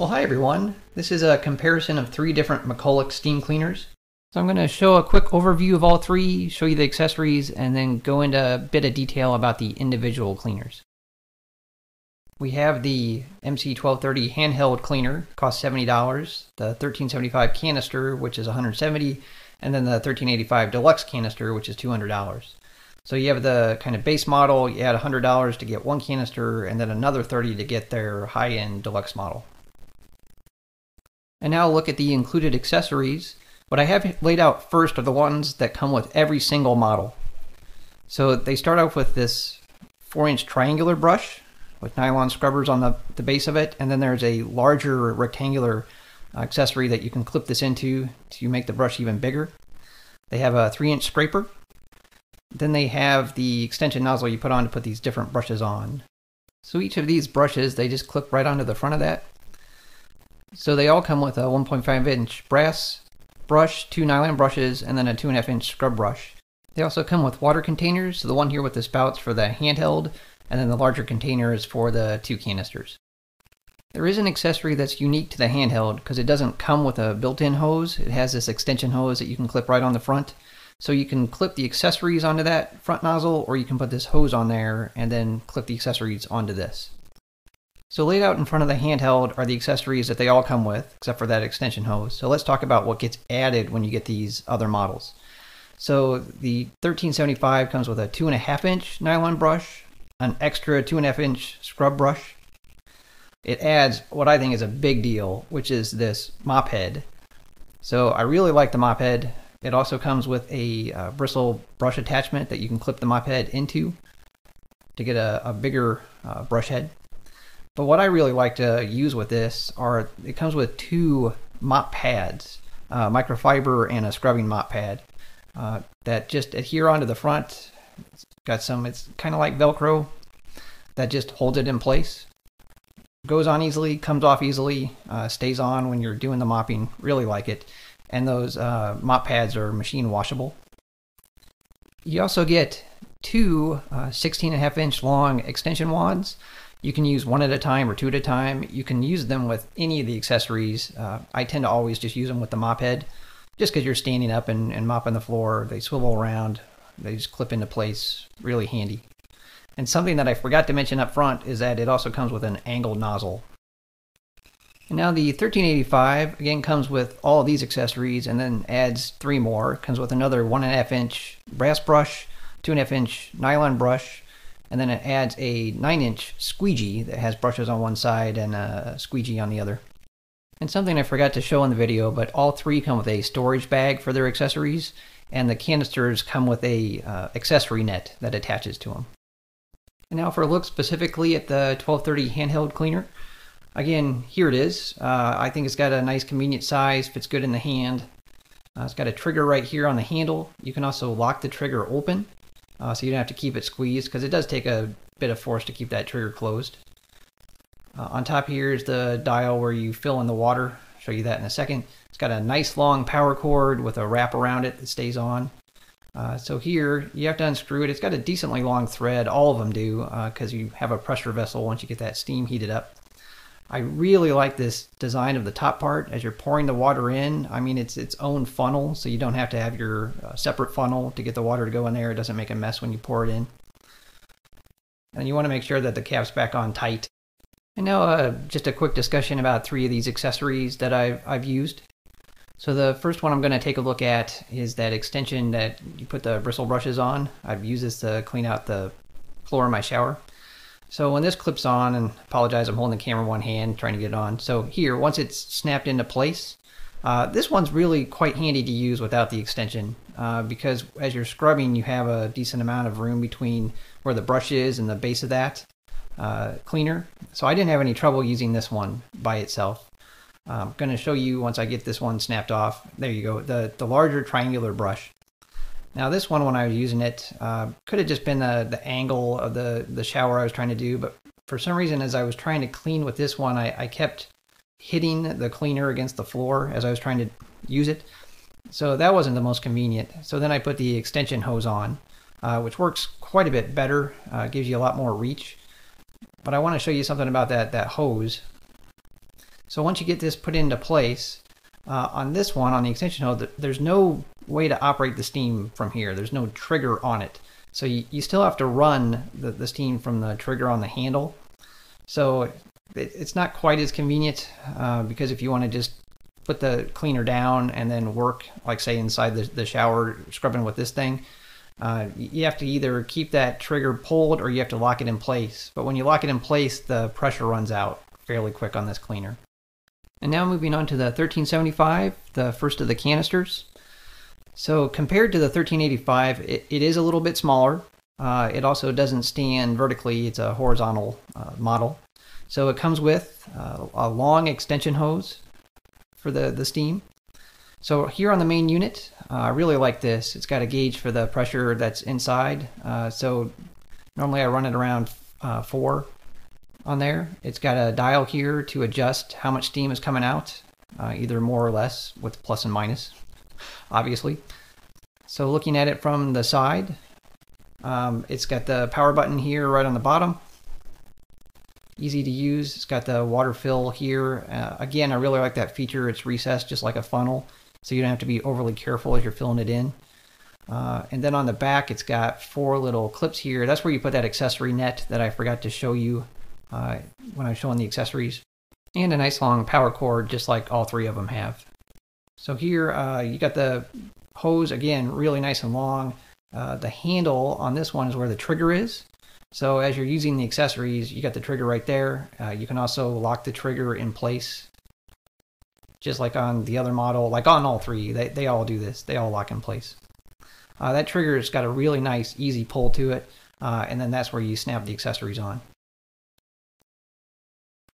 Well, hi everyone. This is a comparison of 3 different McCulloch steam cleaners. So I'm going to show a quick overview of all 3, show you the accessories, and then go into a bit of detail about the individual cleaners. We have the MC1385 Handheld Cleaner, costs $70, the 1375 Canister, which is $170, and then the 1385 Deluxe Canister, which is $200. So you have the kind of base model, you add $100 to get one canister, and then another $30 to get their high-end Deluxe model. And now look at the included accessories. What I have laid out first are the ones that come with every single model. So they start off with this 4-inch triangular brush with nylon scrubbers on the base of it, and then there's a larger rectangular accessory that you can clip this into to make the brush even bigger. They have a 3-inch scraper. Then they have the extension nozzle you put on to put these different brushes on. So each of these brushes, they just clip right onto the front of that. So they all come with a 1.5-inch brass brush, 2 nylon brushes, and then a 2.5-inch scrub brush. They also come with water containers, so the one here with the spouts for the handheld, and then the larger container is for the 2 canisters. There is an accessory that's unique to the handheld because it doesn't come with a built-in hose. It has this extension hose that you can clip right on the front. So you can clip the accessories onto that front nozzle, or you can put this hose on there and then clip the accessories onto this. So laid out in front of the handheld are the accessories that they all come with, except for that extension hose. So let's talk about what gets added when you get these other models. So the 1375 comes with a 2.5-inch nylon brush, an extra 2.5-inch scrub brush. It adds what I think is a big deal, which is this mop head. So I really like the mop head. It also comes with a bristle brush attachment that you can clip the mop head into to get a bigger brush head. But what I really like to use with this are, it comes with 2 mop pads, microfiber and a scrubbing mop pad that just adhere onto the front. It's kind of like Velcro that just holds it in place. Goes on easily, comes off easily, stays on when you're doing the mopping. Really like it. And those mop pads are machine washable. You also get 2 16.5-inch long extension wands. You can use 1 at a time or 2 at a time. You can use them with any of the accessories. I tend to always just use them with the mop head, just because you're standing up and mopping the floor. They swivel around. They just clip into place. Really handy. And something that I forgot to mention up front is that it also comes with an angled nozzle. And now the 1385 again comes with all of these accessories and then adds 3 more. It comes with another 1.5-inch brass brush, 2.5-inch nylon brush, and then it adds a 9-inch squeegee that has brushes on one side and a squeegee on the other. And something I forgot to show in the video, but all 3 come with a storage bag for their accessories, and the canisters come with a accessory net that attaches to them. And now for a look specifically at the 1230 handheld cleaner. Again, here it is. I think it's got a nice convenient size, fits good in the hand. It's got a trigger right here on the handle. You can also lock the trigger open, so you don't have to keep it squeezed, because it does take a bit of force to keep that trigger closed. On top here is the dial where you fill in the water. I'll show you that in a second. It's got a nice long power cord with a wrap around it that stays on. So here, you have to unscrew it. It's got a decently long thread. All of them do, because you have a pressure vessel once you get that steam heated up. I really like this design of the top part. As you're pouring the water in, I mean, it's its own funnel, so you don't have to have your separate funnel to get the water to go in there. It doesn't make a mess when you pour it in. And you want to make sure that the cap's back on tight. And now just a quick discussion about 3 of these accessories that I've used. So the first one I'm going to take a look at is that extension that you put the bristle brushes on. I've used this to clean out the floor in my shower. So when this clips on, and apologize, I'm holding the camera in one hand trying to get it on. So here, once it's snapped into place, this one's really quite handy to use without the extension, because as you're scrubbing, you have a decent amount of room between where the brush is and the base of that cleaner. So I didn't have any trouble using this one by itself. I'm going to show you once I get this one snapped off. There you go, the larger triangular brush. Now this one, when I was using it, could have just been the angle of the shower I was trying to do, but for some reason as I was trying to clean with this one, I kept hitting the cleaner against the floor as I was trying to use it. So that wasn't the most convenient. So then I put the extension hose on, which works quite a bit better, gives you a lot more reach. But I want to show you something about that hose. So once you get this put into place, on this one, on the extension hose, there's no way to operate the steam from here. There's no trigger on it. So you still have to run the steam from the trigger on the handle. So it's not quite as convenient because if you want to just put the cleaner down and then work, like say inside the shower scrubbing with this thing, you have to either keep that trigger pulled or you have to lock it in place. But when you lock it in place, the pressure runs out fairly quick on this cleaner. And now moving on to the 1375, the first of the canisters. So compared to the 1385, it is a little bit smaller. It also doesn't stand vertically. It's a horizontal model. So it comes with a long extension hose for the steam. So here on the main unit, I really like this. It's got a gauge for the pressure that's inside. So normally I run it around 4 on there. It's got a dial here to adjust how much steam is coming out, either more or less with plus and minus, obviously. So looking at it from the side, it's got the power button here right on the bottom. Easy to use. It's got the water fill here. Again, I really like that feature. It's recessed just like a funnel, so you don't have to be overly careful as you're filling it in. And then on the back, it's got 4 little clips here. That's where you put that accessory net that I forgot to show you when I was showing the accessories. And a nice long power cord, just like all 3 of them have. So here you got the hose, again, really nice and long. The handle on this one is where the trigger is. So as you're using the accessories, you got the trigger right there. You can also lock the trigger in place, just like on the other model, like on all 3. They all do this. They all lock in place. That trigger's got a really nice, easy pull to it, and then that's where you snap the accessories on.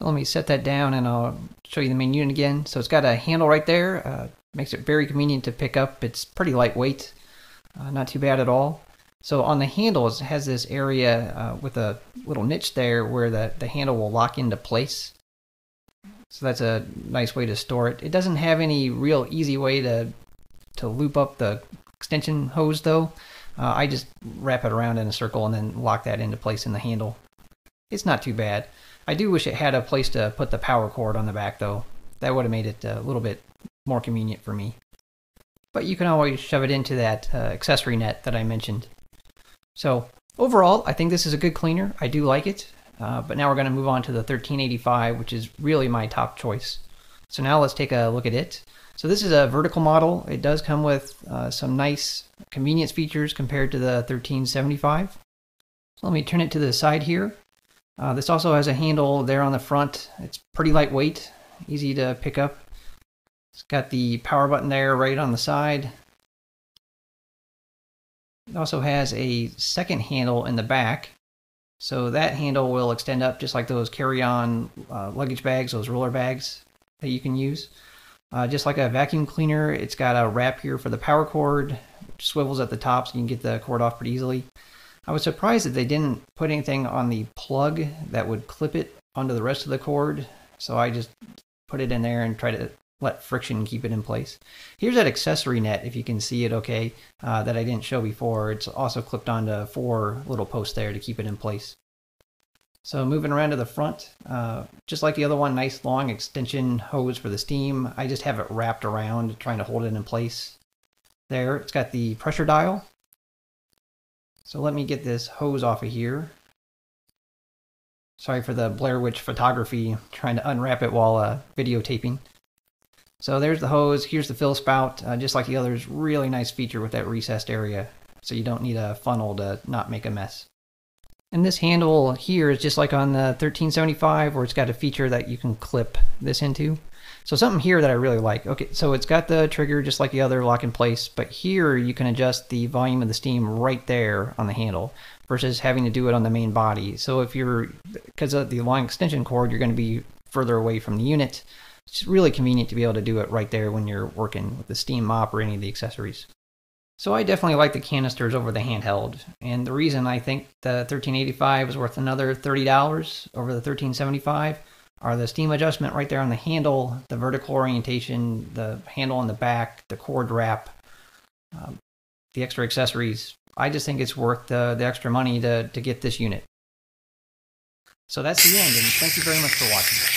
Let me set that down and I'll show you the main unit again. So it's got a handle right there. Makes it very convenient to pick up. It's pretty lightweight, not too bad at all. So on the handle, it has this area with a little niche there where the handle will lock into place. So that's a nice way to store it. It doesn't have any real easy way to loop up the extension hose though. I just wrap it around in a circle and then lock that into place in the handle. It's not too bad. I do wish it had a place to put the power cord on the back though. That would have made it a little bit more convenient for me. But you can always shove it into that accessory net that I mentioned. So overall, I think this is a good cleaner. I do like it. But now we're going to move on to the 1385, which is really my top choice. So now let's take a look at it. So this is a vertical model. It does come with some nice convenience features compared to the 1375. So let me turn it to the side here. This also has a handle there on the front. It's pretty lightweight, easy to pick up. It's got the power button there right on the side. It also has a second handle in the back. So that handle will extend up just like those carry-on luggage bags, those roller bags that you can use. Just like a vacuum cleaner, it's got a wrap here for the power cord, which swivels at the top so you can get the cord off pretty easily. I was surprised that they didn't put anything on the plug that would clip it onto the rest of the cord. So I just put it in there and try to let friction keep it in place. Here's that accessory net, if you can see it okay, that I didn't show before. It's also clipped onto 4 little posts there to keep it in place. So moving around to the front, just like the other one, nice long extension hose for the steam. I just have it wrapped around trying to hold it in place. There, it's got the pressure dial. So let me get this hose off of here. Sorry for the Blair Witch photography, trying to unwrap it while videotaping. So there's the hose, here's the fill spout, just like the others, really nice feature with that recessed area, so you don't need a funnel to not make a mess. And this handle here is just like on the 1375, where it's got a feature that you can clip this into. So something here that I really like. Okay, so it's got the trigger just like the other, lock in place, but here you can adjust the volume of the steam right there on the handle versus having to do it on the main body. So if you're, because of the long extension cord, you're going to be further away from the unit. It's really convenient to be able to do it right there when you're working with the steam mop or any of the accessories. So I definitely like the canisters over the handheld, and the reason I think the 1385 is worth another $30 over the 1375 are the steam adjustment right there on the handle, the vertical orientation, the handle on the back, the cord wrap, the extra accessories. I just think it's worth the extra money to get this unit. So that's the end, and thank you very much for watching.